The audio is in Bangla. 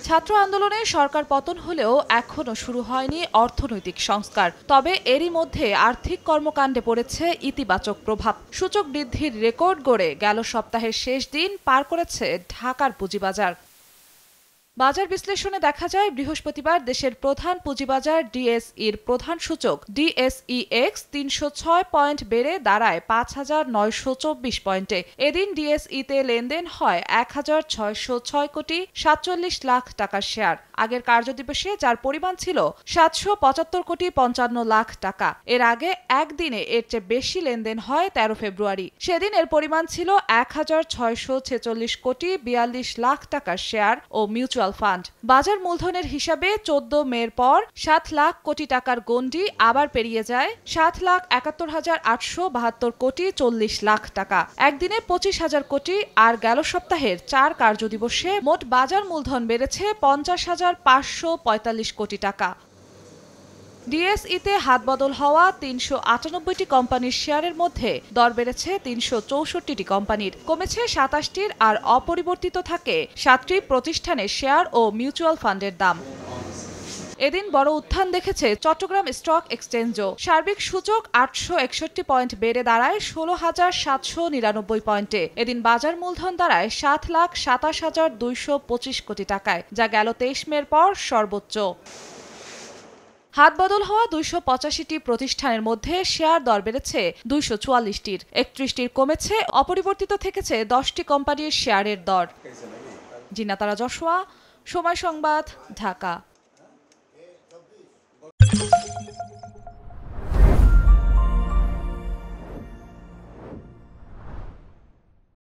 ছাত্র আন্দোলনে সরকার পতন হলেও এখনো শুরু হয়নি অর্থনৈতিক সংস্কার। তবে এরই মধ্যে আর্থিক কর্মকাণ্ডে পড়েছে ইতিবাচক প্রভাব। সূচক বৃদ্ধির রেকর্ড গড়ে গেল সপ্তাহের শেষ দিন পার করেছে ঢাকার পুঁজিবাজার। বাজার বিশ্লেষণে দেখা যায়, বৃহস্পতিবার দেশের প্রধান পুঁজিবাজার ডিএসইর প্রধান সূচক ডিএসইএক্স ৩০৬ পয়েন্ট বেড়ে দাঁড়ায় ৫,৯২৪ পয়েন্টে। এদিন ডিএসইতে লেনদেন হয় ১,৬০৬ কোটি ৪৭ লাখ টাকার শেয়ার। আগের কার্যদিবসে যার পরিমাণ ছিল ৭৭৫ কোটি ৫৫ লাখ টাকা। এর আগে একদিনে এর চেয়ে বেশি লেনদেন হয় ১৩ ফেব্রুয়ারি। সেদিন এর পরিমাণ ছিল ১,৬৪৬ কোটি ৪২ লাখ টাকার শেয়ার ও মিউচুয়াল ফান্ড। বাজার মূলধনের হিসাবে ১৪ মের পর ৭ লাখ কোটি টাকার গণ্ডি আবার পেরিয়ে যায় ৭,৭১,৮৭২ কোটি ৪০ লাখ টাকা। একদিনে ২৫,০০০ কোটি। আর গেল সপ্তাহের ৪ কার্যদিবসে মোট বাজার মূলধন বেড়েছে ৫০,৫৪৫ কোটি টাকা। ডিএসইতে হাতবদল হওয়া ৩৯৮টি কোম্পানির শেয়ারের মধ্যে দর বেড়েছে ৩৬৪টি কোম্পানির, কমেছে ২৭টির, আর অপরিবর্তিত থাকে ৭টি প্রতিষ্ঠানের শেয়ার ও মিউচুয়াল ফান্ডের দাম। এদিন বড় উত্থান দেখেছে চট্টগ্রাম স্টক এক্সচেঞ্জও। সার্বিক সূচক ৮৬১ পয়েন্ট বেড়ে দাঁড়ায় ১৬,৭৯৯ পয়েন্টে। এদিন বাজার মূলধন দাঁড়ায় ৭,২৭,২২৫ কোটি টাকায়, যা গেল ২৩ মের পর সর্বোচ্চ। হাতবদল হওয়া ২৮৫টি প্রতিষ্ঠানের মধ্যে শেয়ার দর বেড়েছে ২৪৪টির, ৩১টির কমেছে। অপরিবর্তিত থেকেছে ১০টি কোম্পানির শেয়ারের দর। জিনাতারা জশোয়া, সময় সংবাদ, ঢাকা।